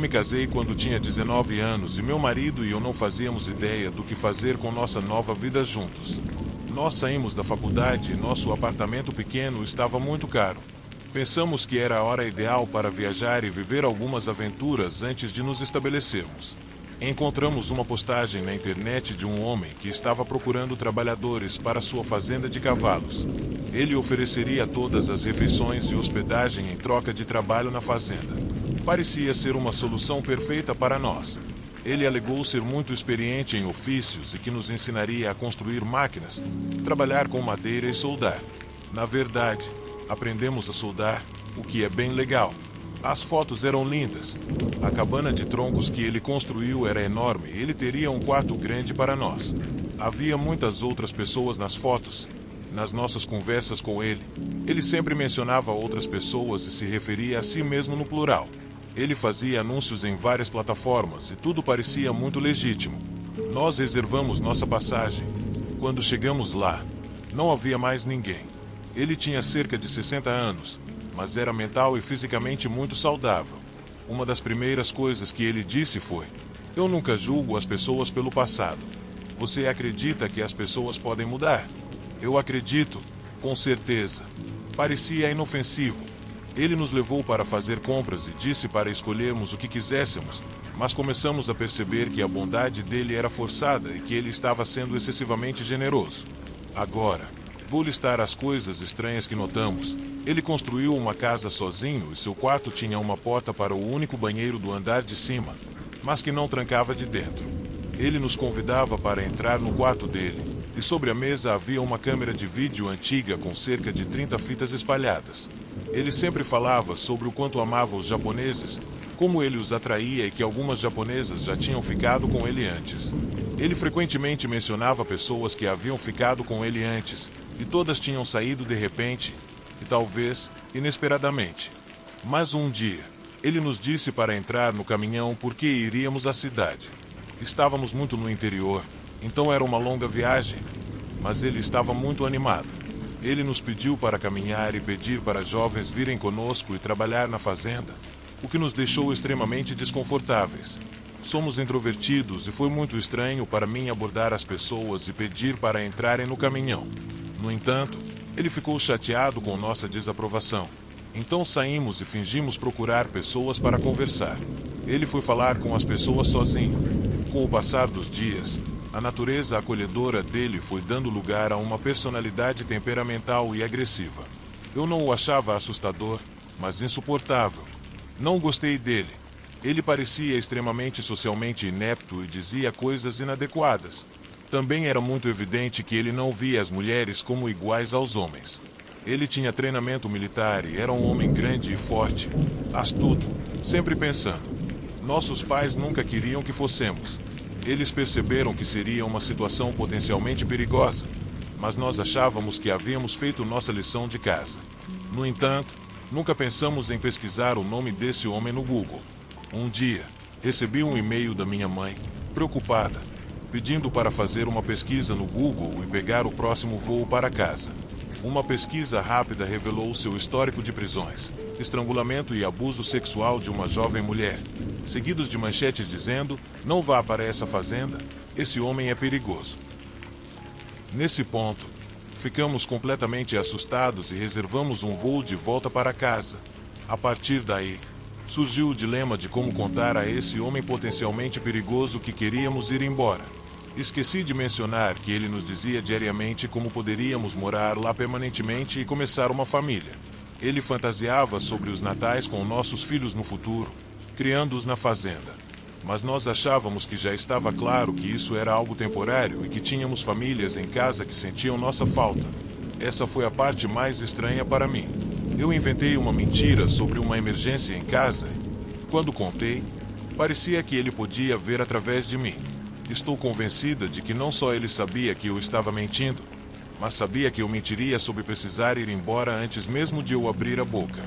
me casei quando tinha 19 anos e meu marido e eu não fazíamos ideia do que fazer com nossa nova vida juntos. Nós saímos da faculdade e nosso apartamento pequeno estava muito caro. Pensamos que era a hora ideal para viajar e viver algumas aventuras antes de nos estabelecermos. Encontramos uma postagem na internet de um homem que estava procurando trabalhadores para sua fazenda de cavalos. Ele ofereceria todas as refeições e hospedagem em troca de trabalho na fazenda. Parecia ser uma solução perfeita para nós. Ele alegou ser muito experiente em ofícios e que nos ensinaria a construir máquinas, trabalhar com madeira e soldar. Na verdade, aprendemos a soldar, o que é bem legal. As fotos eram lindas. A cabana de troncos que ele construiu era enorme e ele teria um quarto grande para nós. Havia muitas outras pessoas nas fotos. Nas nossas conversas com ele, ele sempre mencionava outras pessoas e se referia a si mesmo no plural. Ele fazia anúncios em várias plataformas e tudo parecia muito legítimo. Nós reservamos nossa passagem. Quando chegamos lá, não havia mais ninguém. Ele tinha cerca de 60 anos, mas era mental e fisicamente muito saudável. Uma das primeiras coisas que ele disse foi: "Eu nunca julgo as pessoas pelo passado. Você acredita que as pessoas podem mudar?" "Eu acredito, com certeza." Parecia inofensivo. Ele nos levou para fazer compras e disse para escolhermos o que quiséssemos, mas começamos a perceber que a bondade dele era forçada e que ele estava sendo excessivamente generoso. Agora, vou listar as coisas estranhas que notamos. Ele construiu uma casa sozinho e seu quarto tinha uma porta para o único banheiro do andar de cima, mas que não trancava de dentro. Ele nos convidava para entrar no quarto dele, e sobre a mesa havia uma câmera de vídeo antiga com cerca de 30 fitas espalhadas. Ele sempre falava sobre o quanto amava os japoneses, como ele os atraía e que algumas japonesas já tinham ficado com ele antes. Ele frequentemente mencionava pessoas que haviam ficado com ele antes, e todas tinham saído de repente, e talvez inesperadamente. Mas um dia, ele nos disse para entrar no caminhão porque iríamos à cidade. Estávamos muito no interior, então era uma longa viagem, mas ele estava muito animado. Ele nos pediu para caminhar e pedir para jovens virem conosco e trabalhar na fazenda, o que nos deixou extremamente desconfortáveis. Somos introvertidos e foi muito estranho para mim abordar as pessoas e pedir para entrarem no caminhão. No entanto, ele ficou chateado com nossa desaprovação. Então saímos e fingimos procurar pessoas para conversar. Ele foi falar com as pessoas sozinho. Com o passar dos dias, a natureza acolhedora dele foi dando lugar a uma personalidade temperamental e agressiva. Eu não o achava assustador, mas insuportável. Não gostei dele. Ele parecia extremamente socialmente inepto e dizia coisas inadequadas. Também era muito evidente que ele não via as mulheres como iguais aos homens. Ele tinha treinamento militar e era um homem grande e forte, astuto, sempre pensando. Nossos pais nunca queriam que fossemos. Eles perceberam que seria uma situação potencialmente perigosa, mas nós achávamos que havíamos feito nossa lição de casa. No entanto, nunca pensamos em pesquisar o nome desse homem no Google. Um dia, recebi um e-mail da minha mãe, preocupada, pedindo para fazer uma pesquisa no Google e pegar o próximo voo para casa. Uma pesquisa rápida revelou seu histórico de prisões, estrangulamento e abuso sexual de uma jovem mulher, seguidos de manchetes dizendo: "Não vá para essa fazenda, esse homem é perigoso." Nesse ponto, ficamos completamente assustados e reservamos um voo de volta para casa. A partir daí, surgiu o dilema de como contar a esse homem potencialmente perigoso que queríamos ir embora. Esqueci de mencionar que ele nos dizia diariamente como poderíamos morar lá permanentemente e começar uma família. Ele fantasiava sobre os natais com nossos filhos no futuro, criando-os na fazenda. Mas nós achávamos que já estava claro que isso era algo temporário e que tínhamos famílias em casa que sentiam nossa falta. Essa foi a parte mais estranha para mim. Eu inventei uma mentira sobre uma emergência em casa. Quando contei, parecia que ele podia ver através de mim. Estou convencida de que não só ele sabia que eu estava mentindo, mas sabia que eu mentiria sobre precisar ir embora antes mesmo de eu abrir a boca.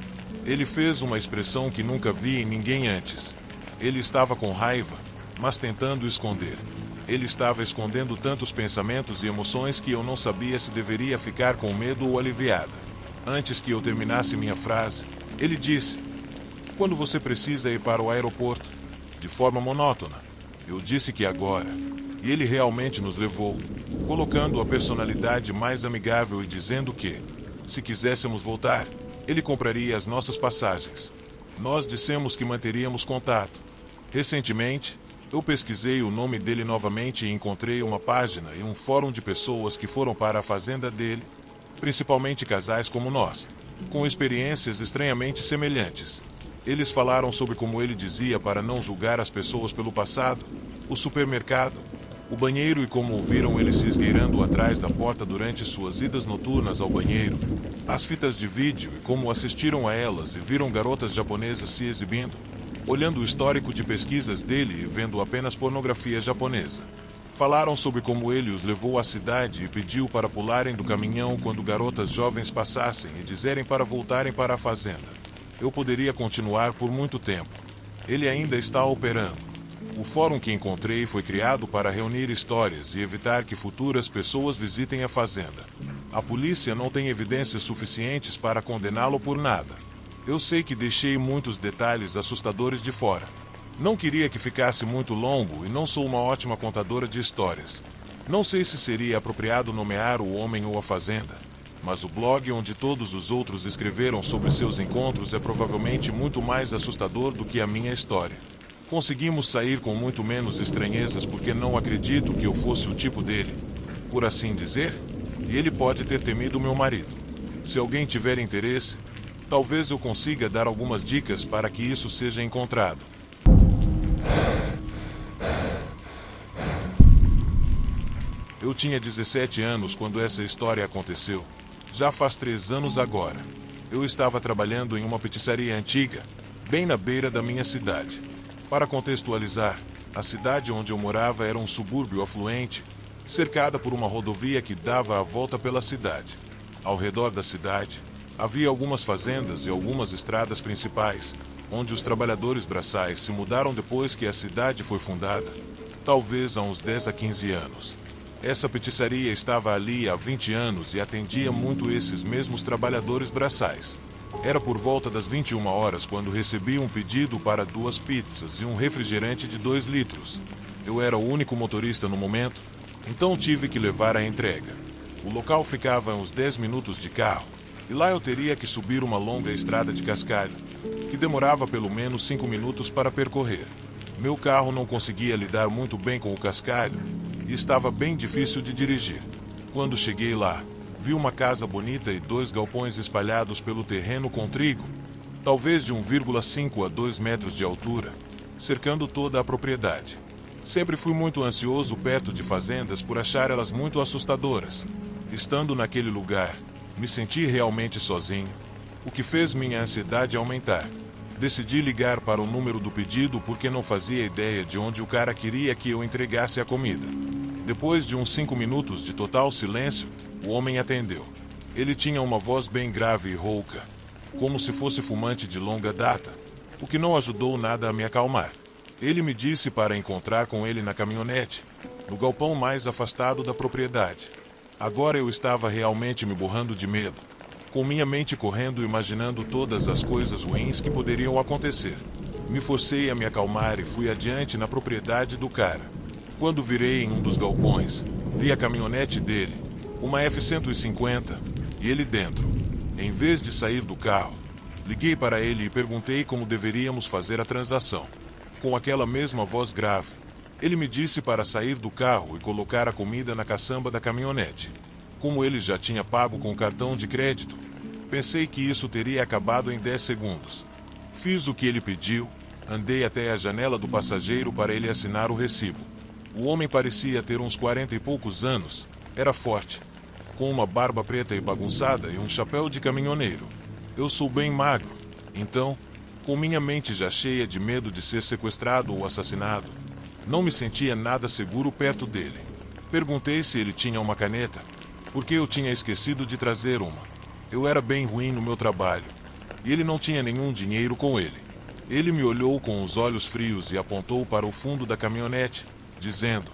Ele fez uma expressão que nunca vi em ninguém antes. Ele estava com raiva, mas tentando esconder. Ele estava escondendo tantos pensamentos e emoções que eu não sabia se deveria ficar com medo ou aliviada. Antes que eu terminasse minha frase, ele disse: "Quando você precisa ir para o aeroporto, de forma monótona. Eu disse que agora. E ele realmente nos levou, colocando a personalidade mais amigável e dizendo que, se quiséssemos voltar, ele compraria as nossas passagens. Nós dissemos que manteríamos contato. Recentemente, eu pesquisei o nome dele novamente e encontrei uma página e um fórum de pessoas que foram para a fazenda dele, principalmente casais como nós, com experiências estranhamente semelhantes. Eles falaram sobre como ele dizia para não julgar as pessoas pelo passado, o supermercado, o banheiro e como ouviram ele se esgueirando atrás da porta durante suas idas noturnas ao banheiro, as fitas de vídeo e como assistiram a elas e viram garotas japonesas se exibindo, olhando o histórico de pesquisas dele e vendo apenas pornografia japonesa. Falaram sobre como ele os levou à cidade e pediu para pularem do caminhão quando garotas jovens passassem e dizerem para voltarem para a fazenda. Eu poderia continuar por muito tempo. Ele ainda está operando. O fórum que encontrei foi criado para reunir histórias e evitar que futuras pessoas visitem a fazenda. A polícia não tem evidências suficientes para condená-lo por nada. Eu sei que deixei muitos detalhes assustadores de fora. Não queria que ficasse muito longo e não sou uma ótima contadora de histórias. Não sei se seria apropriado nomear o homem ou a fazenda, mas o blog onde todos os outros escreveram sobre seus encontros é provavelmente muito mais assustador do que a minha história. Conseguimos sair com muito menos estranhezas porque não acredito que eu fosse o tipo dele, por assim dizer, e ele pode ter temido meu marido. Se alguém tiver interesse, talvez eu consiga dar algumas dicas para que isso seja encontrado. Eu tinha 17 anos quando essa história aconteceu. Já faz 3 anos agora. Eu estava trabalhando em uma pizzaria antiga, bem na beira da minha cidade. Para contextualizar, a cidade onde eu morava era um subúrbio afluente, cercada por uma rodovia que dava a volta pela cidade. Ao redor da cidade, havia algumas fazendas e algumas estradas principais, onde os trabalhadores braçais se mudaram depois que a cidade foi fundada, talvez há uns 10 a 15 anos. Essa petissaria estava ali há 20 anos e atendia muito esses mesmos trabalhadores braçais. Era por volta das 21 horas quando recebi um pedido para 2 pizzas e um refrigerante de 2 litros. Eu era o único motorista no momento, então tive que levar a entrega. O local ficava a uns 10 minutos de carro, e lá eu teria que subir uma longa estrada de cascalho, que demorava pelo menos 5 minutos para percorrer. Meu carro não conseguia lidar muito bem com o cascalho, e estava bem difícil de dirigir. Quando cheguei lá, vi uma casa bonita e 2 galpões espalhados pelo terreno com trigo, talvez de 1,5 a 2 metros de altura, cercando toda a propriedade. Sempre fui muito ansioso perto de fazendas por achar elas muito assustadoras. Estando naquele lugar, me senti realmente sozinho, o que fez minha ansiedade aumentar. Decidi ligar para o número do pedido porque não fazia ideia de onde o cara queria que eu entregasse a comida. Depois de uns 5 minutos de total silêncio, o homem atendeu. Ele tinha uma voz bem grave e rouca, como se fosse fumante de longa data, o que não ajudou nada a me acalmar. Ele me disse para encontrar com ele na caminhonete, no galpão mais afastado da propriedade. Agora eu estava realmente me borrando de medo, com minha mente correndo imaginando todas as coisas ruins que poderiam acontecer. Me forcei a me acalmar e fui adiante na propriedade do cara. Quando virei em um dos galpões, vi a caminhonete dele, uma F-150, e ele dentro. Em vez de sair do carro, liguei para ele e perguntei como deveríamos fazer a transação. Com aquela mesma voz grave, ele me disse para sair do carro e colocar a comida na caçamba da caminhonete. Como ele já tinha pago com cartão de crédito, pensei que isso teria acabado em 10 segundos. Fiz o que ele pediu, andei até a janela do passageiro para ele assinar o recibo. O homem parecia ter uns 40 e poucos anos, era forte, com uma barba preta e bagunçada e um chapéu de caminhoneiro. Eu sou bem magro, então, com minha mente já cheia de medo de ser sequestrado ou assassinado, não me sentia nada seguro perto dele. Perguntei se ele tinha uma caneta, porque eu tinha esquecido de trazer uma. Eu era bem ruim no meu trabalho, e ele não tinha nenhum dinheiro com ele. Ele me olhou com os olhos frios e apontou para o fundo da caminhonete, dizendo: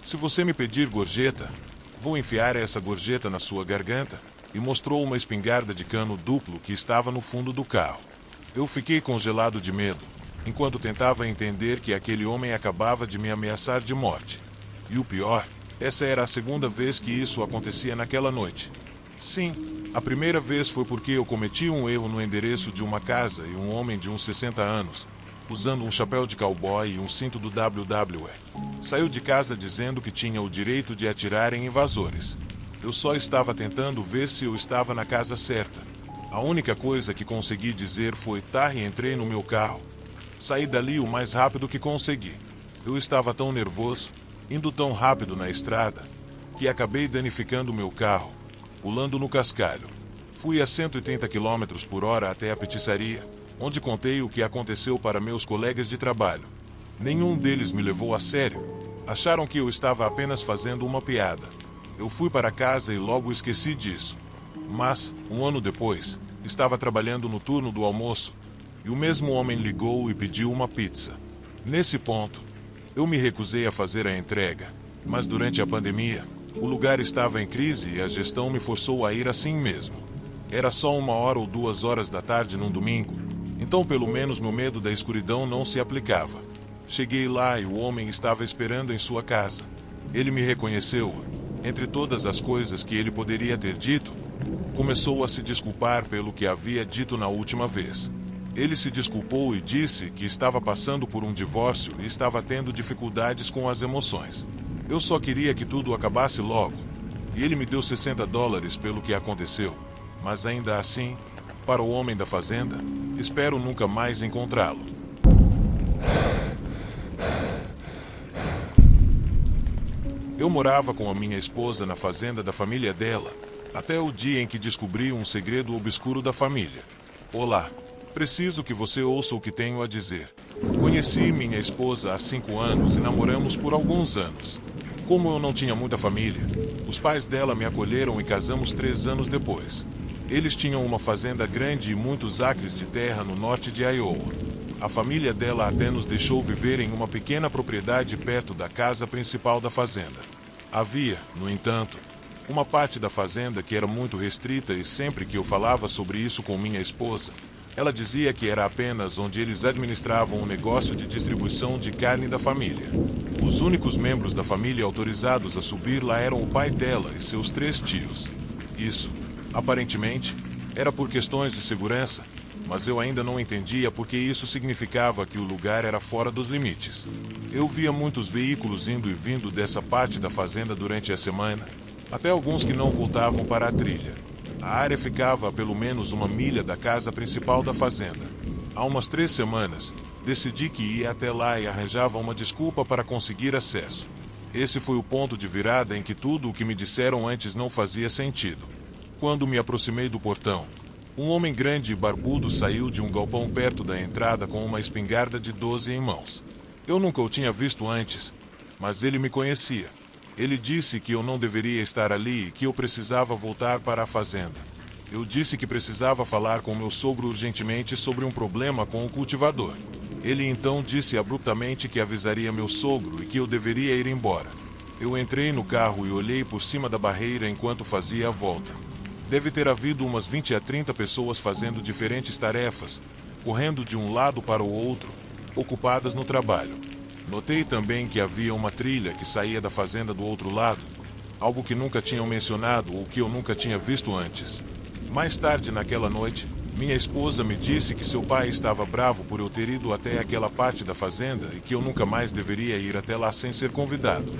"Se você me pedir gorjeta, vou enfiar essa gorjeta na sua garganta", e mostrou uma espingarda de cano duplo que estava no fundo do carro. Eu fiquei congelado de medo, enquanto tentava entender que aquele homem acabava de me ameaçar de morte. E o pior, essa era a segunda vez que isso acontecia naquela noite. Sim, a primeira vez foi porque eu cometi um erro no endereço de uma casa e um homem de uns 60 anos, usando um chapéu de cowboy e um cinto do WWE, saiu de casa dizendo que tinha o direito de atirar em invasores. Eu só estava tentando ver se eu estava na casa certa. A única coisa que consegui dizer foi tá e entrei no meu carro. Saí dali o mais rápido que consegui. Eu estava tão nervoso, indo tão rápido na estrada, que acabei danificando meu carro, pulando no cascalho. Fui a 130 km por hora até a petissaria, onde contei o que aconteceu para meus colegas de trabalho. Nenhum deles me levou a sério. Acharam que eu estava apenas fazendo uma piada. Eu fui para casa e logo esqueci disso. Mas, um ano depois, estava trabalhando no turno do almoço, e o mesmo homem ligou e pediu uma pizza. Nesse ponto, eu me recusei a fazer a entrega, mas durante a pandemia, o lugar estava em crise e a gestão me forçou a ir assim mesmo. Era só 1 ou 2 horas da tarde num domingo, então pelo menos meu medo da escuridão não se aplicava. Cheguei lá e o homem estava esperando em sua casa. Ele me reconheceu. Entre todas as coisas que ele poderia ter dito, começou a se desculpar pelo que havia dito na última vez. Ele se desculpou e disse que estava passando por um divórcio e estava tendo dificuldades com as emoções. Eu só queria que tudo acabasse logo. E ele me deu $60 pelo que aconteceu. Mas ainda assim, para o homem da fazenda, espero nunca mais encontrá-lo. Eu morava com a minha esposa na fazenda da família dela, até o dia em que descobri um segredo obscuro da família. Olá, preciso que você ouça o que tenho a dizer. Conheci minha esposa há 5 anos e namoramos por alguns anos. Como eu não tinha muita família, os pais dela me acolheram e casamos 3 anos depois. Eles tinham uma fazenda grande e muitos acres de terra no norte de Iowa. A família dela até nos deixou viver em uma pequena propriedade perto da casa principal da fazenda. Havia, no entanto, uma parte da fazenda que era muito restrita e sempre que eu falava sobre isso com minha esposa, ela dizia que era apenas onde eles administravam o negócio de distribuição de carne da família. Os únicos membros da família autorizados a subir lá eram o pai dela e seus 3 tios. Isso, aparentemente, era por questões de segurança, mas eu ainda não entendia porque isso significava que o lugar era fora dos limites. Eu via muitos veículos indo e vindo dessa parte da fazenda durante a semana, até alguns que não voltavam para a trilha. A área ficava a pelo menos 1 milha da casa principal da fazenda. Há umas 3 semanas, decidi que ia até lá e arranjava uma desculpa para conseguir acesso. Esse foi o ponto de virada em que tudo o que me disseram antes não fazia sentido. Quando me aproximei do portão, um homem grande e barbudo saiu de um galpão perto da entrada com uma espingarda de 12 em mãos. Eu nunca o tinha visto antes, mas ele me conhecia. Ele disse que eu não deveria estar ali e que eu precisava voltar para a fazenda. Eu disse que precisava falar com meu sogro urgentemente sobre um problema com o cultivador. Ele então disse abruptamente que avisaria meu sogro e que eu deveria ir embora. Eu entrei no carro e olhei por cima da barreira enquanto fazia a volta. Deve ter havido umas 20 a 30 pessoas fazendo diferentes tarefas, correndo de um lado para o outro, ocupadas no trabalho. Notei também que havia uma trilha que saía da fazenda do outro lado, algo que nunca tinham mencionado ou que eu nunca tinha visto antes. Mais tarde naquela noite, minha esposa me disse que seu pai estava bravo por eu ter ido até aquela parte da fazenda e que eu nunca mais deveria ir até lá sem ser convidado.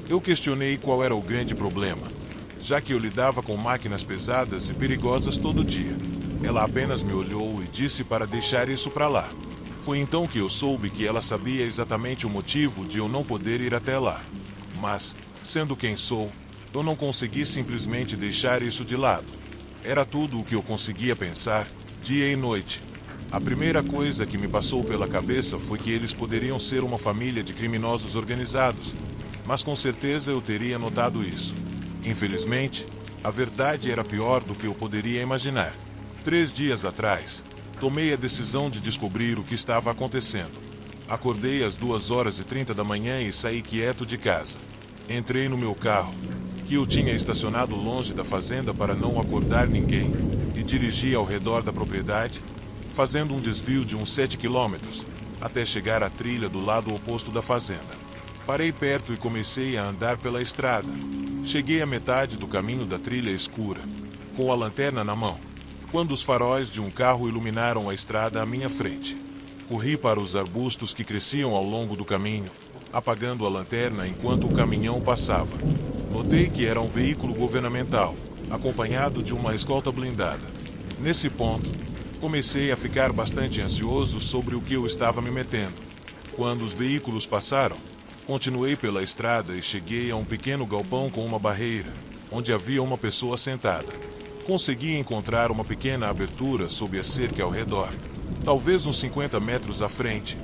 Eu questionei qual era o grande problema, já que eu lidava com máquinas pesadas e perigosas todo dia. Ela apenas me olhou e disse para deixar isso para lá. Foi então que eu soube que ela sabia exatamente o motivo de eu não poder ir até lá. Mas, sendo quem sou, eu não consegui simplesmente deixar isso de lado. Era tudo o que eu conseguia pensar, dia e noite. A primeira coisa que me passou pela cabeça foi que eles poderiam ser uma família de criminosos organizados, mas com certeza eu teria notado isso. Infelizmente, a verdade era pior do que eu poderia imaginar. 3 dias atrás, tomei a decisão de descobrir o que estava acontecendo. Acordei às 2h30 da manhã e saí quieto de casa. Entrei no meu carro, que eu tinha estacionado longe da fazenda para não acordar ninguém, e dirigi ao redor da propriedade, fazendo um desvio de uns 7 quilômetros, até chegar à trilha do lado oposto da fazenda. Parei perto e comecei a andar pela estrada. Cheguei à metade do caminho da trilha escura, com a lanterna na mão, quando os faróis de um carro iluminaram a estrada à minha frente. Corri para os arbustos que cresciam ao longo do caminho, apagando a lanterna enquanto o caminhão passava. Notei que era um veículo governamental, acompanhado de uma escolta blindada. Nesse ponto, comecei a ficar bastante ansioso sobre o que eu estava me metendo. Quando os veículos passaram, continuei pela estrada e cheguei a um pequeno galpão com uma barreira, onde havia uma pessoa sentada. Consegui encontrar uma pequena abertura sob a cerca ao redor, talvez uns 50 metros à frente,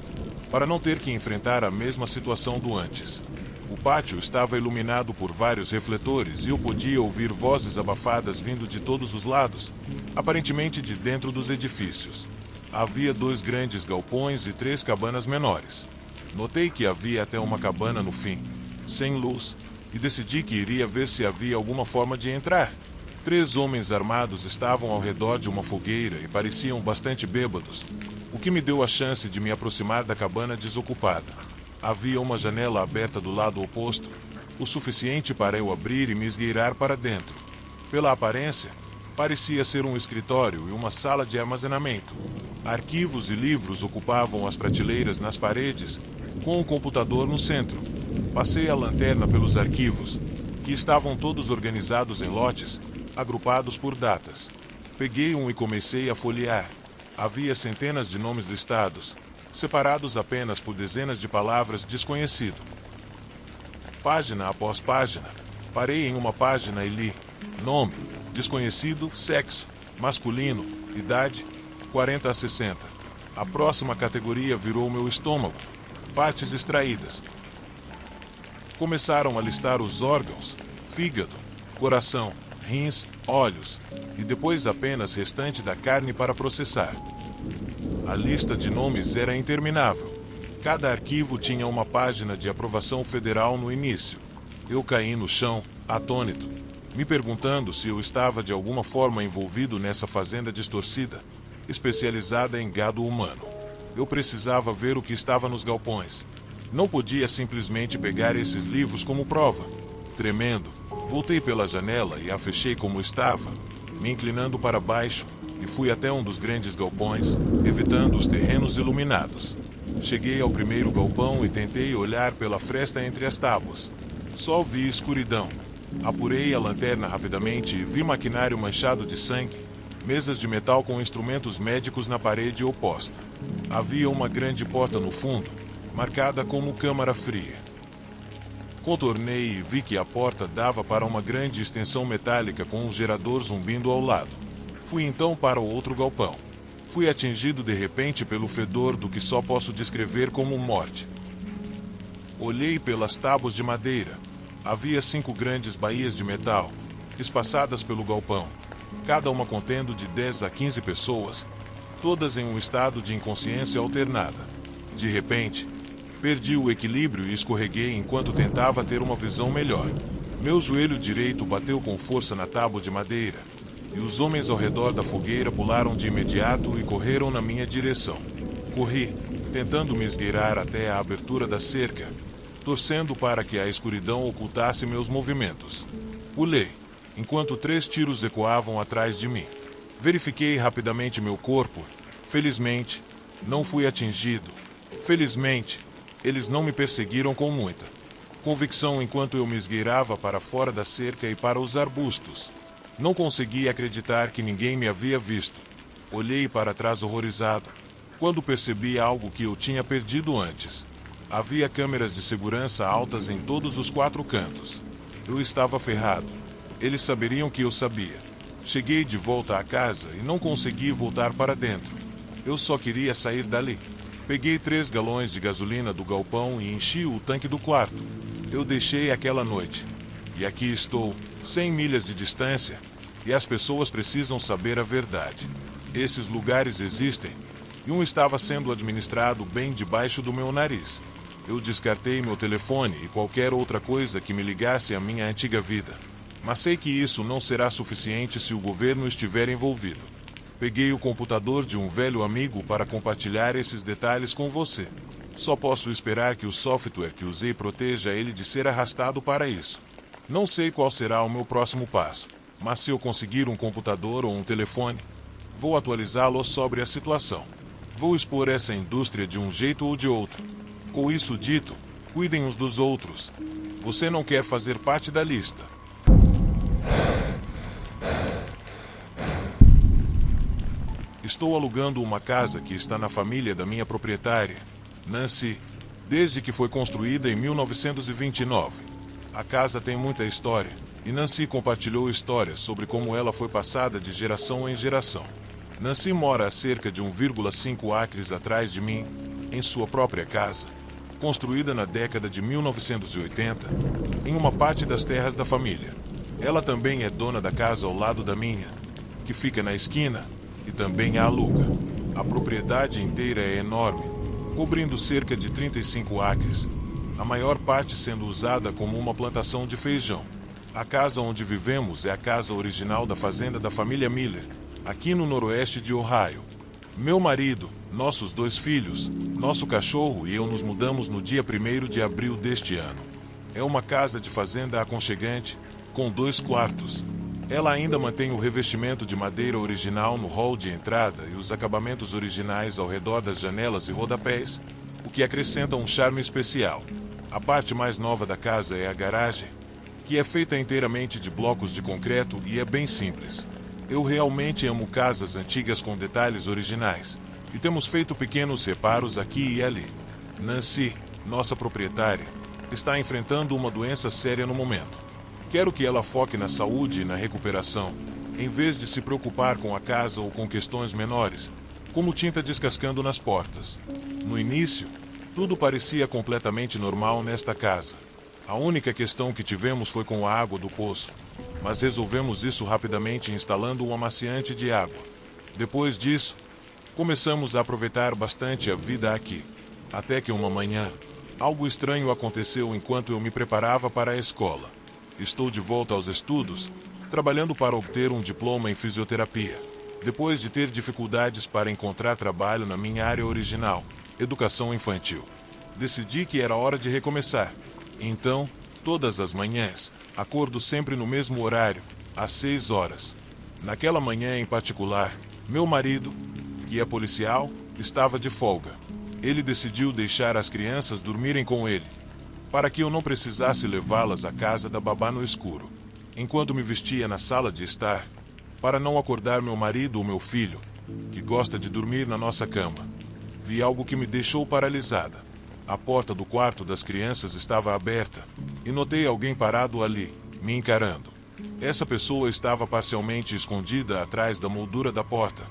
para não ter que enfrentar a mesma situação do antes. O pátio estava iluminado por vários refletores e eu podia ouvir vozes abafadas vindo de todos os lados, aparentemente de dentro dos edifícios. Havia 2 grandes galpões e 3 cabanas menores. Notei que havia até uma cabana no fim, sem luz, e decidi que iria ver se havia alguma forma de entrar. 3 homens armados estavam ao redor de uma fogueira e pareciam bastante bêbados, o que me deu a chance de me aproximar da cabana desocupada. Havia uma janela aberta do lado oposto, o suficiente para eu abrir e me esgueirar para dentro. Pela aparência, parecia ser um escritório e uma sala de armazenamento. Arquivos e livros ocupavam as prateleiras nas paredes, com um computador no centro. Passei a lanterna pelos arquivos, que estavam todos organizados em lotes, agrupados por datas. Peguei um e comecei a folhear. Havia centenas de nomes listados, separados apenas por dezenas de palavras desconhecido. Página após página, parei em uma página e li: nome, desconhecido, sexo, masculino, idade, 40 a 60. A próxima categoria virou meu estômago. Partes extraídas. Começaram a listar os órgãos: fígado, coração, rins, olhos, e depois apenas restante da carne para processar. A lista de nomes era interminável. Cada arquivo tinha uma página de aprovação federal no início. Eu caí no chão, atônito, me perguntando se eu estava de alguma forma envolvido nessa fazenda distorcida, especializada em gado humano. Eu precisava ver o que estava nos galpões. Não podia simplesmente pegar esses livros como prova. Tremendo, voltei pela janela e a fechei como estava, me inclinando para baixo, e fui até um dos grandes galpões, evitando os terrenos iluminados. Cheguei ao primeiro galpão e tentei olhar pela fresta entre as tábuas. Só vi escuridão. Apurei a lanterna rapidamente e vi maquinário manchado de sangue, mesas de metal com instrumentos médicos na parede oposta. Havia uma grande porta no fundo, marcada como câmara fria. Contornei e vi que a porta dava para uma grande extensão metálica com um gerador zumbindo ao lado. Fui então para o outro galpão. Fui atingido de repente pelo fedor do que só posso descrever como morte. Olhei pelas tábuas de madeira. Havia 5 grandes baías de metal, espaçadas pelo galpão, cada uma contendo de 10 a 15 pessoas, todas em um estado de inconsciência alternada. De repente, perdi o equilíbrio e escorreguei enquanto tentava ter uma visão melhor. Meu joelho direito bateu com força na tábua de madeira, e os homens ao redor da fogueira pularam de imediato e correram na minha direção. Corri, tentando me esgueirar até a abertura da cerca, torcendo para que a escuridão ocultasse meus movimentos. Pulei, enquanto 3 tiros ecoavam atrás de mim. Verifiquei rapidamente meu corpo. Felizmente, não fui atingido. Felizmente, eles não me perseguiram com muita convicção enquanto eu me esgueirava para fora da cerca e para os arbustos. Não consegui acreditar que ninguém me havia visto. Olhei para trás horrorizado, quando percebi algo que eu tinha perdido antes. Havia câmeras de segurança altas em todos os 4 cantos. Eu estava ferrado. Eles saberiam que eu sabia. Cheguei de volta à casa e não consegui voltar para dentro. Eu só queria sair dali. Peguei 3 galões de gasolina do galpão e enchi o tanque do quarto. Eu deixei aquela noite. E aqui estou, 100 milhas de distância, e as pessoas precisam saber a verdade. Esses lugares existem, e um estava sendo administrado bem debaixo do meu nariz. Eu descartei meu telefone e qualquer outra coisa que me ligasse à minha antiga vida. Mas sei que isso não será suficiente se o governo estiver envolvido. Peguei o computador de um velho amigo para compartilhar esses detalhes com você. Só posso esperar que o software que usei proteja ele de ser arrastado para isso. Não sei qual será o meu próximo passo, mas se eu conseguir um computador ou um telefone, vou atualizá-lo sobre a situação. Vou expor essa indústria de um jeito ou de outro. Com isso dito, cuidem uns dos outros. Você não quer fazer parte da lista. Estou alugando uma casa que está na família da minha proprietária, Nancy, desde que foi construída em 1929. A casa tem muita história, e Nancy compartilhou histórias sobre como ela foi passada de geração em geração. Nancy mora a cerca de 1,5 acres atrás de mim, em sua própria casa, construída na década de 1980, em uma parte das terras da família. Ela também é dona da casa ao lado da minha, que fica na esquina, e também a aluga. A propriedade inteira é enorme, cobrindo cerca de 35 acres, a maior parte sendo usada como uma plantação de feijão. A casa onde vivemos é a casa original da fazenda da família Miller, aqui no noroeste de Ohio. Meu marido, nossos 2 filhos, nosso cachorro e eu nos mudamos no dia 1º de abril deste ano. É uma casa de fazenda aconchegante, com 2 quartos. Ela ainda mantém o revestimento de madeira original no hall de entrada e os acabamentos originais ao redor das janelas e rodapés, o que acrescenta um charme especial. A parte mais nova da casa é a garagem, que é feita inteiramente de blocos de concreto e é bem simples. Eu realmente amo casas antigas com detalhes originais, e temos feito pequenos reparos aqui e ali. Nancy, nossa proprietária, está enfrentando uma doença séria no momento. Quero que ela foque na saúde e na recuperação, em vez de se preocupar com a casa ou com questões menores, como tinta descascando nas portas. No início, tudo parecia completamente normal nesta casa. A única questão que tivemos foi com a água do poço, mas resolvemos isso rapidamente instalando um amaciante de água. Depois disso, começamos a aproveitar bastante a vida aqui. Até que uma manhã, algo estranho aconteceu enquanto eu me preparava para a escola. Estou de volta aos estudos, trabalhando para obter um diploma em fisioterapia, depois de ter dificuldades para encontrar trabalho na minha área original, educação infantil. Decidi que era hora de recomeçar. Então, todas as manhãs, acordo sempre no mesmo horário, às 6 horas. Naquela manhã em particular, meu marido, que é policial, estava de folga. Ele decidiu deixar as crianças dormirem com ele, para que eu não precisasse levá-las à casa da babá no escuro. Enquanto me vestia na sala de estar, para não acordar meu marido ou meu filho, que gosta de dormir na nossa cama, vi algo que me deixou paralisada. A porta do quarto das crianças estava aberta, e notei alguém parado ali, me encarando. Essa pessoa estava parcialmente escondida atrás da moldura da porta,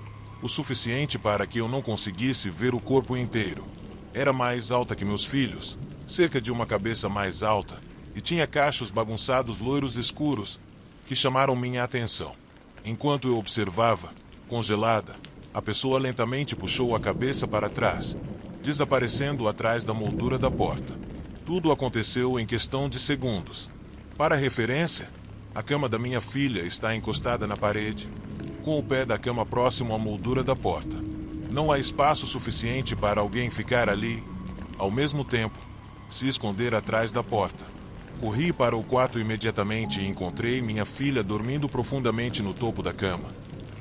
o suficiente para que eu não conseguisse ver o corpo inteiro. Era mais alta que meus filhos, cerca de uma cabeça mais alta, e tinha cachos bagunçados loiros escuros, que chamaram minha atenção. Enquanto eu observava, congelada, a pessoa lentamente puxou a cabeça para trás, desaparecendo atrás da moldura da porta. Tudo aconteceu em questão de segundos. Para referência, a cama da minha filha está encostada na parede, com o pé da cama próximo à moldura da porta. Não há espaço suficiente para alguém ficar ali, ao mesmo tempo, se esconder atrás da porta. Corri para o quarto imediatamente e encontrei minha filha dormindo profundamente no topo da cama.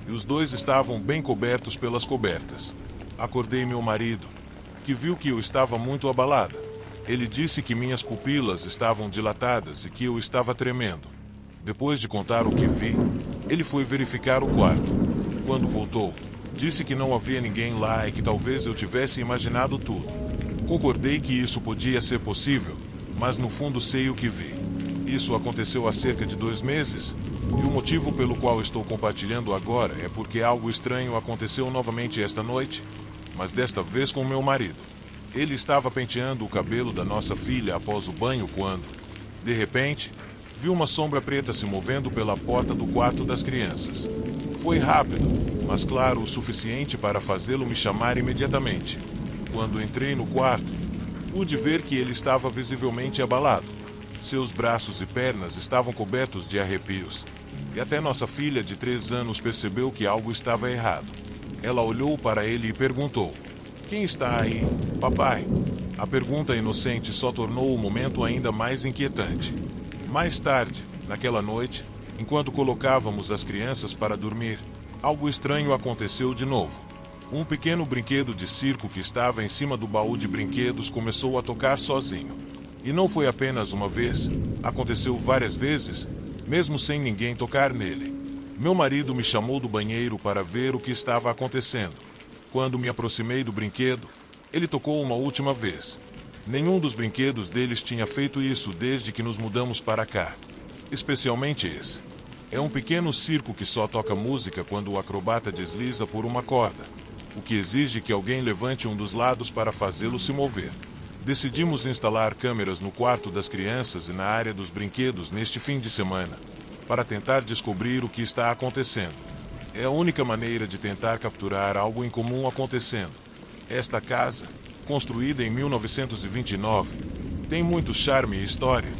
E os 2 estavam bem cobertos pelas cobertas. Acordei meu marido, que viu que eu estava muito abalada. Ele disse que minhas pupilas estavam dilatadas e que eu estava tremendo. Depois de contar o que vi, ele foi verificar o quarto. Quando voltou, disse que não havia ninguém lá e que talvez eu tivesse imaginado tudo. Concordei que isso podia ser possível, mas no fundo sei o que vi. Isso aconteceu há cerca de 2 meses, e o motivo pelo qual estou compartilhando agora é porque algo estranho aconteceu novamente esta noite, mas desta vez com meu marido. Ele estava penteando o cabelo da nossa filha após o banho quando, de repente, viu uma sombra preta se movendo pela porta do quarto das crianças. Foi rápido, mas claro o suficiente para fazê-lo me chamar imediatamente. Quando entrei no quarto, pude ver que ele estava visivelmente abalado. Seus braços e pernas estavam cobertos de arrepios. E até nossa filha de 3 anos percebeu que algo estava errado. Ela olhou para ele e perguntou: "Quem está aí, papai?" A pergunta inocente só tornou o momento ainda mais inquietante. Mais tarde, naquela noite, enquanto colocávamos as crianças para dormir, algo estranho aconteceu de novo. Um pequeno brinquedo de circo que estava em cima do baú de brinquedos começou a tocar sozinho. E não foi apenas uma vez, aconteceu várias vezes, mesmo sem ninguém tocar nele. Meu marido me chamou do banheiro para ver o que estava acontecendo. Quando me aproximei do brinquedo, ele tocou uma última vez. Nenhum dos brinquedos deles tinha feito isso desde que nos mudamos para cá. Especialmente esse. É um pequeno circo que só toca música quando o acrobata desliza por uma corda, o que exige que alguém levante um dos lados para fazê-lo se mover. Decidimos instalar câmeras no quarto das crianças e na área dos brinquedos neste fim de semana, para tentar descobrir o que está acontecendo. É a única maneira de tentar capturar algo incomum acontecendo. Esta casa, construída em 1929, tem muito charme e história,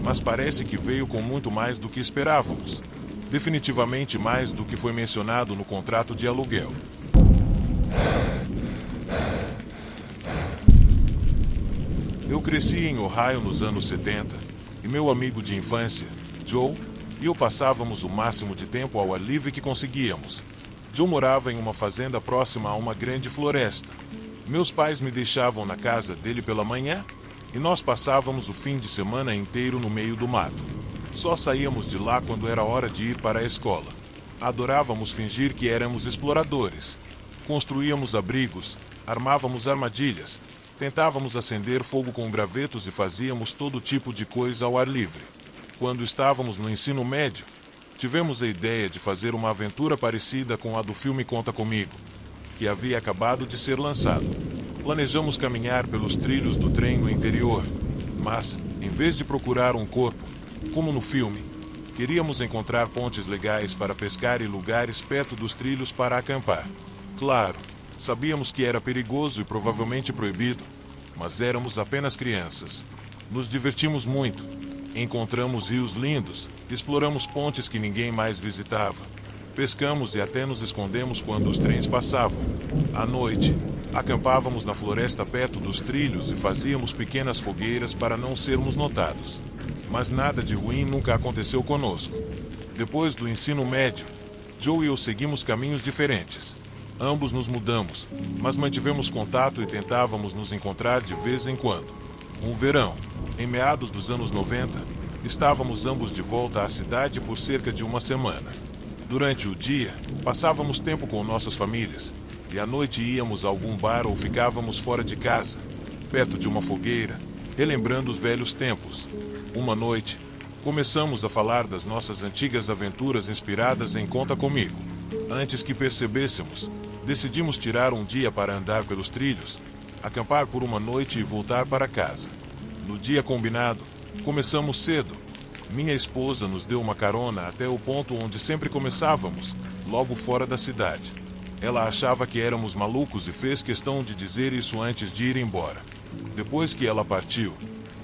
mas parece que veio com muito mais do que esperávamos. Definitivamente mais do que foi mencionado no contrato de aluguel. Eu cresci em Ohio nos anos 70, e meu amigo de infância, Joe, e eu passávamos o máximo de tempo ao ar livre que conseguíamos. Joe morava em uma fazenda próxima a uma grande floresta. Meus pais me deixavam na casa dele pela manhã, e nós passávamos o fim de semana inteiro no meio do mato. Só saíamos de lá quando era hora de ir para a escola. Adorávamos fingir que éramos exploradores. Construíamos abrigos, armávamos armadilhas, tentávamos acender fogo com gravetos e fazíamos todo tipo de coisa ao ar livre. Quando estávamos no ensino médio, tivemos a ideia de fazer uma aventura parecida com a do filme Conta Comigo, que havia acabado de ser lançado. Planejamos caminhar pelos trilhos do trem no interior, mas, em vez de procurar um corpo, como no filme, queríamos encontrar pontes legais para pescar e lugares perto dos trilhos para acampar. Claro, sabíamos que era perigoso e provavelmente proibido, mas éramos apenas crianças. Nos divertimos muito. Encontramos rios lindos, exploramos pontes que ninguém mais visitava. Pescamos e até nos escondemos quando os trens passavam. À noite, acampávamos na floresta perto dos trilhos e fazíamos pequenas fogueiras para não sermos notados. Mas nada de ruim nunca aconteceu conosco. Depois do ensino médio, Joe e eu seguimos caminhos diferentes. Ambos nos mudamos, mas mantivemos contato e tentávamos nos encontrar de vez em quando. Um verão, em meados dos anos 90, estávamos ambos de volta à cidade por cerca de uma semana. Durante o dia, passávamos tempo com nossas famílias, e à noite íamos a algum bar ou ficávamos fora de casa, perto de uma fogueira, relembrando os velhos tempos. Uma noite, começamos a falar das nossas antigas aventuras inspiradas em Conta Comigo. Antes que percebêssemos, decidimos tirar um dia para andar pelos trilhos, acampar por uma noite e voltar para casa. No dia combinado, começamos cedo. Minha esposa nos deu uma carona até o ponto onde sempre começávamos, logo fora da cidade. Ela achava que éramos malucos e fez questão de dizer isso antes de ir embora. Depois que ela partiu,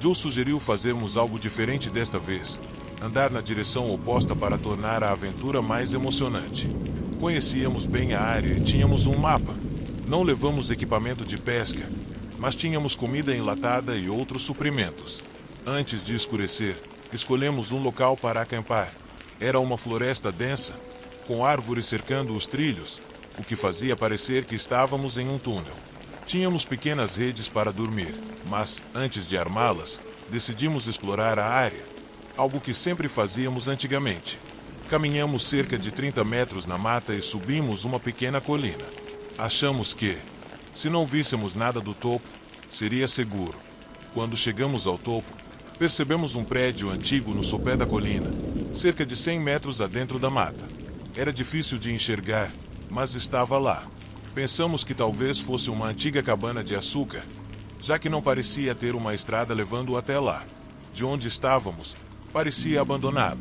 Joe sugeriu fazermos algo diferente desta vez, andar na direção oposta para tornar a aventura mais emocionante. Conhecíamos bem a área e tínhamos um mapa. Não levamos equipamento de pesca, mas tínhamos comida enlatada e outros suprimentos. Antes de escurecer, escolhemos um local para acampar. Era uma floresta densa, com árvores cercando os trilhos, o que fazia parecer que estávamos em um túnel. Tínhamos pequenas redes para dormir, mas, antes de armá-las, decidimos explorar a área, algo que sempre fazíamos antigamente. Caminhamos cerca de 30 metros na mata e subimos uma pequena colina. Achamos que, se não víssemos nada do topo, seria seguro. Quando chegamos ao topo, percebemos um prédio antigo no sopé da colina, cerca de 100 metros adentro da mata. Era difícil de enxergar, mas estava lá. Pensamos que talvez fosse uma antiga cabana de açúcar, já que não parecia ter uma estrada levando até lá. De onde estávamos, parecia abandonado.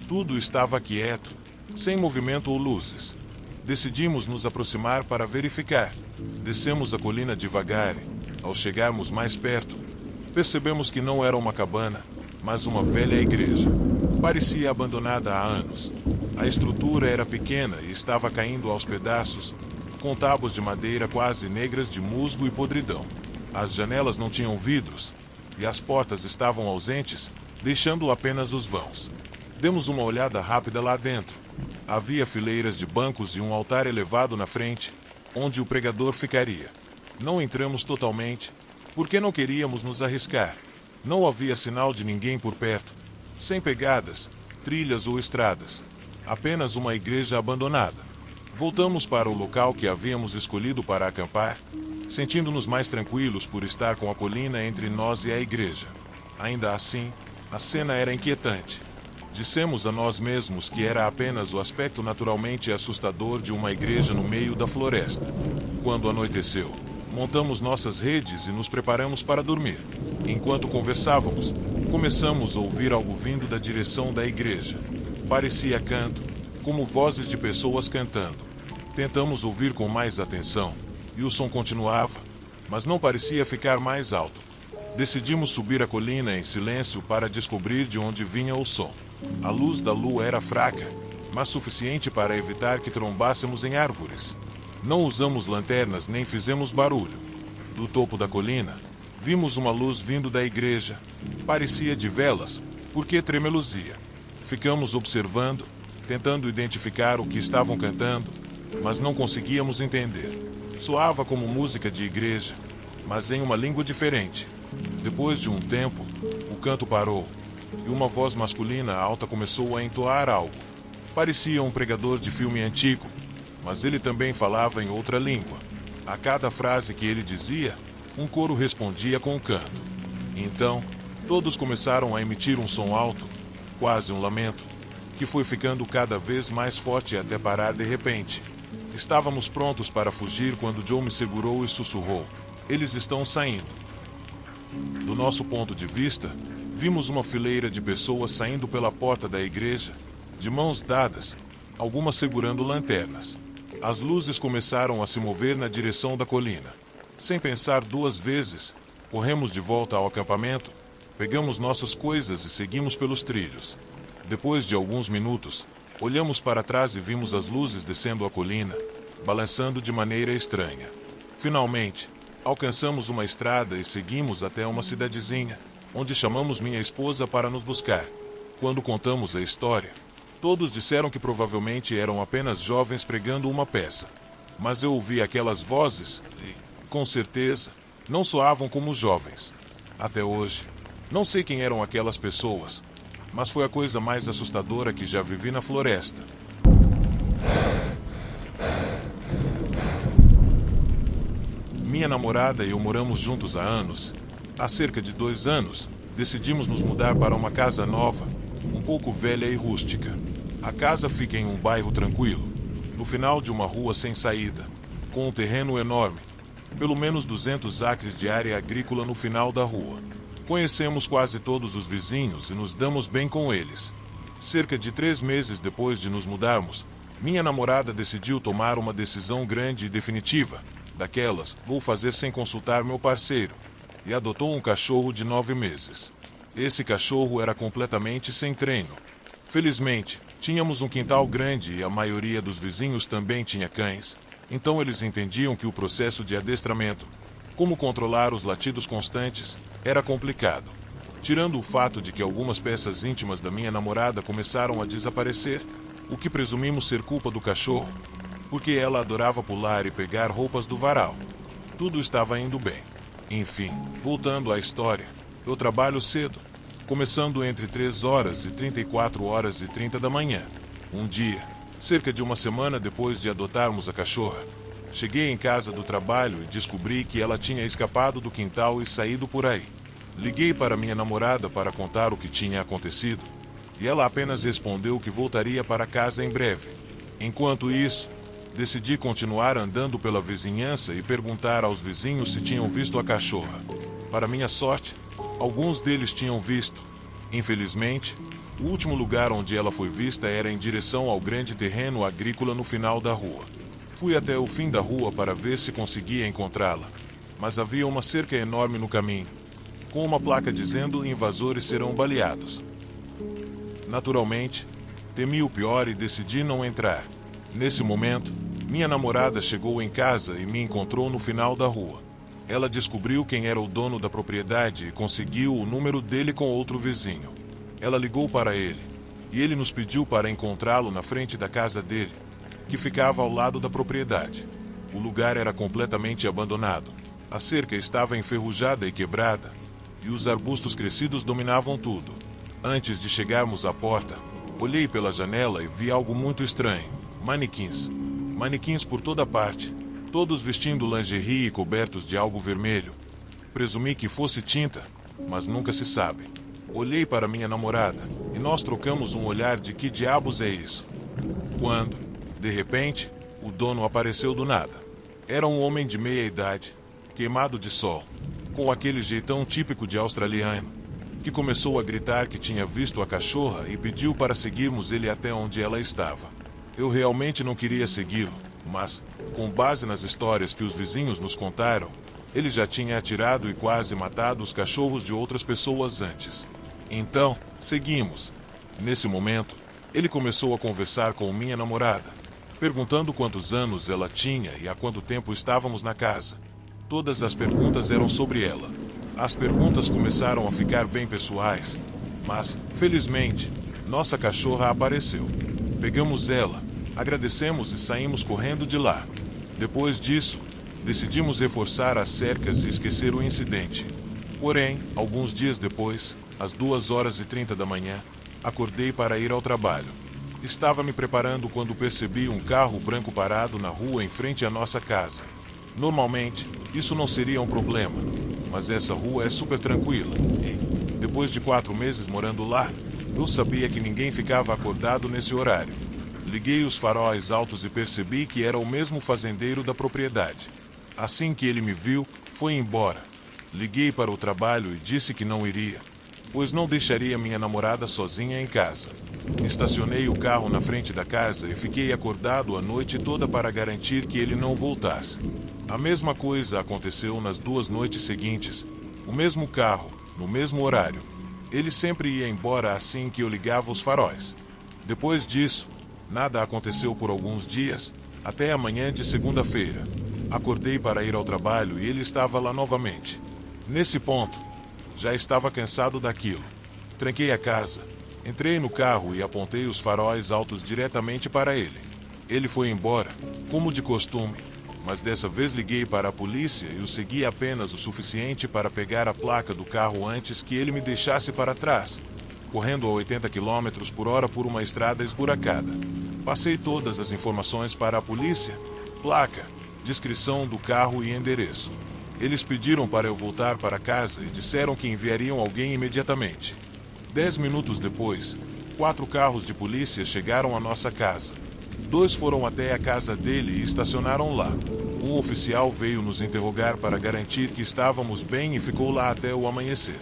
Tudo estava quieto, sem movimento ou luzes. Decidimos nos aproximar para verificar. Descemos a colina devagar e, ao chegarmos mais perto, percebemos que não era uma cabana, mas uma velha igreja. Parecia abandonada há anos. A estrutura era pequena e estava caindo aos pedaços, com tábuas de madeira quase negras de musgo e podridão. As janelas não tinham vidros, e as portas estavam ausentes, deixando apenas os vãos. Demos uma olhada rápida lá dentro. Havia fileiras de bancos e um altar elevado na frente, onde o pregador ficaria. Não entramos totalmente, porque não queríamos nos arriscar. Não havia sinal de ninguém por perto, sem pegadas, trilhas ou estradas. Apenas uma igreja abandonada. Voltamos para o local que havíamos escolhido para acampar, sentindo-nos mais tranquilos por estar com a colina entre nós e a igreja. Ainda assim, a cena era inquietante. Dissemos a nós mesmos que era apenas o aspecto naturalmente assustador de uma igreja no meio da floresta. Quando anoiteceu, montamos nossas redes e nos preparamos para dormir. Enquanto conversávamos, começamos a ouvir algo vindo da direção da igreja. Parecia canto, como vozes de pessoas cantando. Tentamos ouvir com mais atenção, e o som continuava, mas não parecia ficar mais alto. Decidimos subir a colina em silêncio para descobrir de onde vinha o som. A luz da lua era fraca, mas suficiente para evitar que trombássemos em árvores. Não usamos lanternas nem fizemos barulho. Do topo da colina, vimos uma luz vindo da igreja. Parecia de velas, porque tremeluzia. Ficamos observando, tentando identificar o que estavam cantando, mas não conseguíamos entender. Soava como música de igreja, mas em uma língua diferente. Depois de um tempo, o canto parou, e uma voz masculina alta começou a entoar algo. Parecia um pregador de filme antigo, mas ele também falava em outra língua. A cada frase que ele dizia, um coro respondia com o canto. Então, todos começaram a emitir um som alto, quase um lamento, que foi ficando cada vez mais forte até parar de repente. Estávamos prontos para fugir quando Joe me segurou e sussurrou: "Eles estão saindo." Do nosso ponto de vista, vimos uma fileira de pessoas saindo pela porta da igreja, de mãos dadas, algumas segurando lanternas. As luzes começaram a se mover na direção da colina. Sem pensar duas vezes, corremos de volta ao acampamento, pegamos nossas coisas e seguimos pelos trilhos. Depois de alguns minutos, olhamos para trás e vimos as luzes descendo a colina, balançando de maneira estranha. Finalmente, alcançamos uma estrada e seguimos até uma cidadezinha, onde chamamos minha esposa para nos buscar. Quando contamos a história, todos disseram que provavelmente eram apenas jovens pregando uma peça. Mas eu ouvi aquelas vozes e, com certeza, não soavam como jovens. Até hoje, não sei quem eram aquelas pessoas, mas foi a coisa mais assustadora que já vivi na floresta. Minha namorada e eu moramos juntos há anos. Há cerca de 2 anos, decidimos nos mudar para uma casa nova, um pouco velha e rústica. A casa fica em um bairro tranquilo, no final de uma rua sem saída, com um terreno enorme, pelo menos 200 acres de área agrícola no final da rua. Conhecemos quase todos os vizinhos e nos damos bem com eles. Cerca de 3 meses depois de nos mudarmos, minha namorada decidiu tomar uma decisão grande e definitiva, daquelas, vou fazer sem consultar meu parceiro, e adotou um cachorro de 9 meses. Esse cachorro era completamente sem treino. Felizmente, tínhamos um quintal grande e a maioria dos vizinhos também tinha cães, então eles entendiam que o processo de adestramento, como controlar os latidos constantes, era complicado. Tirando o fato de que algumas peças íntimas da minha namorada começaram a desaparecer, o que presumimos ser culpa do cachorro, porque ela adorava pular e pegar roupas do varal. Tudo estava indo bem. Enfim, voltando à história, eu trabalho cedo, começando entre 3 horas e 34 horas e 30 da manhã. Um dia, cerca de uma semana depois de adotarmos a cachorra, cheguei em casa do trabalho e descobri que ela tinha escapado do quintal e saído por aí. Liguei para minha namorada para contar o que tinha acontecido, e ela apenas respondeu que voltaria para casa em breve. Enquanto isso, decidi continuar andando pela vizinhança e perguntar aos vizinhos se tinham visto a cachorra. Para minha sorte, alguns deles tinham visto. Infelizmente, o último lugar onde ela foi vista era em direção ao grande terreno agrícola no final da rua. Fui até o fim da rua para ver se conseguia encontrá-la, mas havia uma cerca enorme no caminho, com uma placa dizendo: invasores serão baleados. Naturalmente, Temi o pior e decidi não entrar. Nesse momento, minha namorada chegou em casa e me encontrou no final da rua. Ela descobriu quem era o dono da propriedade e conseguiu o número dele com outro vizinho. Ela ligou para ele, e ele nos pediu para encontrá-lo na frente da casa dele, que ficava ao lado da propriedade. O lugar era completamente abandonado. A cerca estava enferrujada e quebrada, e os arbustos crescidos dominavam tudo. Antes de chegarmos à porta, olhei pela janela e vi algo muito estranho. Manequins. Manequins por toda parte, todos vestindo lingerie e cobertos de algo vermelho. Presumi que fosse tinta, mas nunca se sabe. Olhei para minha namorada, e nós trocamos um olhar de que diabos é isso. Quando, de repente, o dono apareceu do nada. Era um homem de meia idade, queimado de sol, com aquele jeitão típico de australiano, que começou a gritar que tinha visto a cachorra e pediu para seguirmos ele até onde ela estava. Eu realmente não queria segui-lo, mas, com base nas histórias que os vizinhos nos contaram, ele já tinha atirado e quase matado os cachorros de outras pessoas antes. Então, seguimos. Nesse momento, ele começou a conversar com minha namorada, perguntando quantos anos ela tinha e há quanto tempo estávamos na casa. Todas as perguntas eram sobre ela. As perguntas começaram a ficar bem pessoais, mas, felizmente, nossa cachorra apareceu. Pegamos ela, agradecemos e saímos correndo de lá. Depois disso, decidimos reforçar as cercas e esquecer o incidente. Porém, alguns dias depois, às 2h30 da manhã, acordei para ir ao trabalho. Estava me preparando quando percebi um carro branco parado na rua em frente à nossa casa. Normalmente, isso não seria um problema, mas essa rua é super tranquila e, depois de 4 meses morando lá, eu sabia que ninguém ficava acordado nesse horário. Liguei os faróis altos e percebi que era o mesmo fazendeiro da propriedade. Assim que ele me viu, foi embora. Liguei para o trabalho e disse que não iria, pois não deixaria minha namorada sozinha em casa. Estacionei o carro na frente da casa e fiquei acordado a noite toda para garantir que ele não voltasse. A mesma coisa aconteceu nas 2 noites seguintes. O mesmo carro, no mesmo horário. Ele sempre ia embora assim que eu ligava os faróis. Depois disso, nada aconteceu por alguns dias, até a manhã de segunda-feira. Acordei para ir ao trabalho e ele estava lá novamente. Nesse ponto, já estava cansado daquilo. Tranquei a casa, entrei no carro e apontei os faróis altos diretamente para ele. Ele foi embora, como de costume, mas dessa vez liguei para a polícia e o segui apenas o suficiente para pegar a placa do carro antes que ele me deixasse para trás, correndo a 80 km/h por uma estrada esburacada. Passei todas as informações para a polícia, placa, descrição do carro e endereço. Eles pediram para eu voltar para casa e disseram que enviariam alguém imediatamente. 10 minutos depois, 4 carros de polícia chegaram à nossa casa. 2 foram até a casa dele e estacionaram lá. Um oficial veio nos interrogar para garantir que estávamos bem e ficou lá até o amanhecer.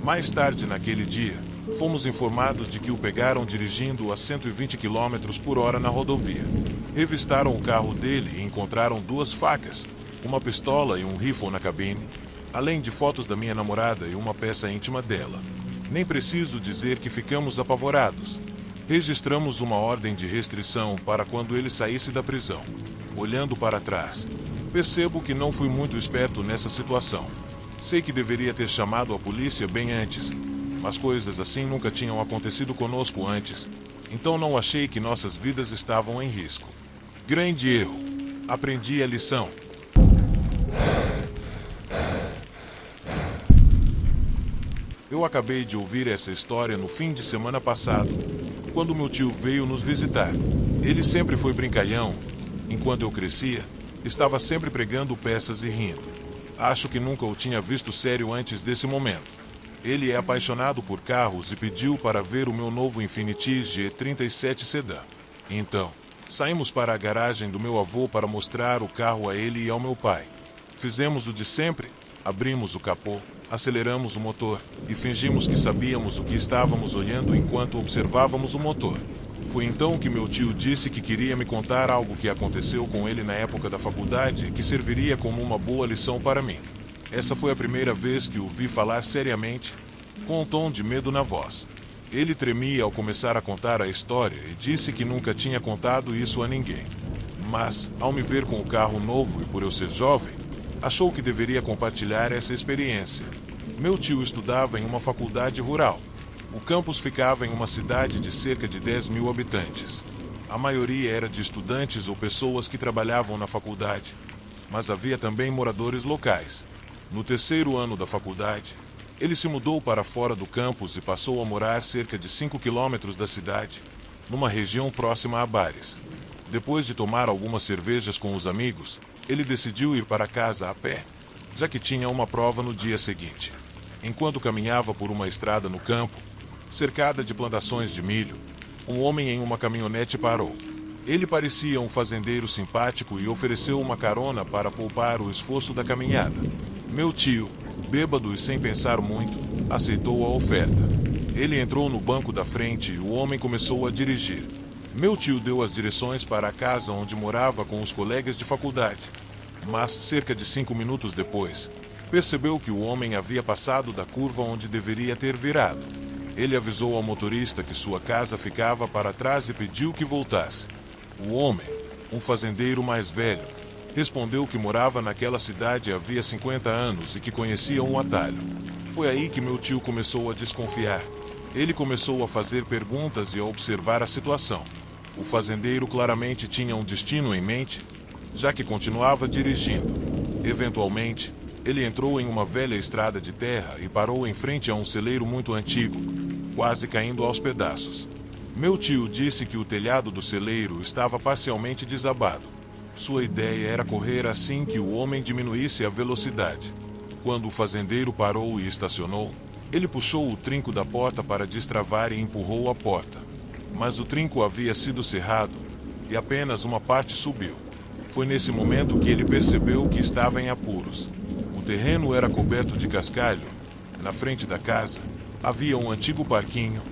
Mais tarde naquele dia, fomos informados de que o pegaram dirigindo a 120 km/h na rodovia. Revistaram o carro dele e encontraram 2 facas, uma pistola e um rifle na cabine, além de fotos da minha namorada e uma peça íntima dela. Nem preciso dizer que ficamos apavorados. Registramos uma ordem de restrição para quando ele saísse da prisão. Olhando para trás, percebo que não fui muito esperto nessa situação. Sei que deveria ter chamado a polícia bem antes, mas coisas assim nunca tinham acontecido conosco antes, então não achei que nossas vidas estavam em risco. Grande erro. Aprendi a lição. Eu acabei de ouvir essa história no fim de semana passado, quando meu tio veio nos visitar. Ele sempre foi brincalhão. Enquanto eu crescia, estava sempre pregando peças e rindo. Acho que nunca o tinha visto sério antes desse momento. Ele é apaixonado por carros e pediu para ver o meu novo Infiniti G37 Sedan. Então, saímos para a garagem do meu avô para mostrar o carro a ele e ao meu pai. Fizemos o de sempre, abrimos o capô, aceleramos o motor e fingimos que sabíamos o que estávamos olhando enquanto observávamos o motor. Foi então que meu tio disse que queria me contar algo que aconteceu com ele na época da faculdade e que serviria como uma boa lição para mim. Essa foi a primeira vez que o vi falar seriamente, com um tom de medo na voz. Ele tremia ao começar a contar a história e disse que nunca tinha contado isso a ninguém. Mas, ao me ver com o carro novo e por eu ser jovem, achou que deveria compartilhar essa experiência. Meu tio estudava em uma faculdade rural. O campus ficava em uma cidade de cerca de 10 mil habitantes. A maioria era de estudantes ou pessoas que trabalhavam na faculdade, mas havia também moradores locais. No terceiro ano da faculdade, ele se mudou para fora do campus e passou a morar cerca de 5 quilômetros da cidade, numa região próxima a bares. Depois de tomar algumas cervejas com os amigos, ele decidiu ir para casa a pé, já que tinha uma prova no dia seguinte. Enquanto caminhava por uma estrada no campo, cercada de plantações de milho, um homem em uma caminhonete parou. Ele parecia um fazendeiro simpático e ofereceu uma carona para poupar o esforço da caminhada. Meu tio, bêbado e sem pensar muito, aceitou a oferta. Ele entrou no banco da frente e o homem começou a dirigir. Meu tio deu as direções para a casa onde morava com os colegas de faculdade. Mas, cerca de 5 minutos depois, percebeu que o homem havia passado da curva onde deveria ter virado. Ele avisou ao motorista que sua casa ficava para trás e pediu que voltasse. O homem, um fazendeiro mais velho, respondeu que morava naquela cidade havia 50 anos e que conhecia um atalho. Foi aí que meu tio começou a desconfiar. Ele começou a fazer perguntas e a observar a situação. O fazendeiro claramente tinha um destino em mente, já que continuava dirigindo. Eventualmente, ele entrou em uma velha estrada de terra e parou em frente a um celeiro muito antigo, quase caindo aos pedaços. Meu tio disse que o telhado do celeiro estava parcialmente desabado. Sua ideia era correr assim que o homem diminuísse a velocidade. Quando o fazendeiro parou e estacionou, ele puxou o trinco da porta para destravar e empurrou a porta. Mas o trinco havia sido cerrado e apenas uma parte subiu. Foi nesse momento que ele percebeu que estava em apuros. O terreno era coberto de cascalho. Na frente da casa, havia um antigo parquinho,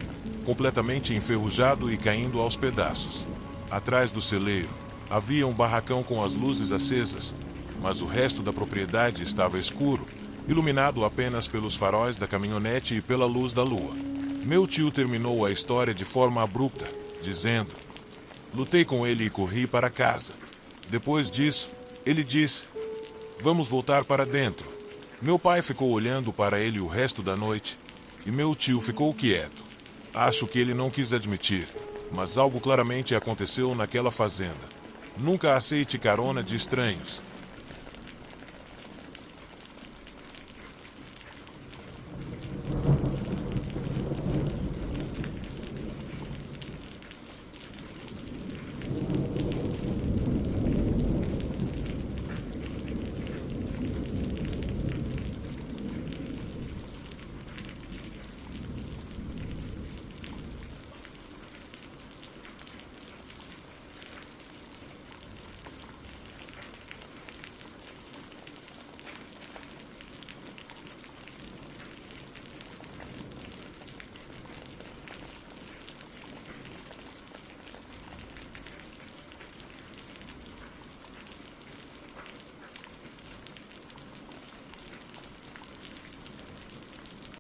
completamente enferrujado e caindo aos pedaços. Atrás do celeiro, havia um barracão com as luzes acesas, mas o resto da propriedade estava escuro, iluminado apenas pelos faróis da caminhonete e pela luz da lua. Meu tio terminou a história de forma abrupta, dizendo: "Lutei com ele e corri para casa. Depois disso, ele disse: 'Vamos voltar para dentro.' Meu pai ficou olhando para ele o resto da noite, e meu tio ficou quieto. Acho que ele não quis admitir, mas algo claramente aconteceu naquela fazenda. Nunca aceite carona de estranhos."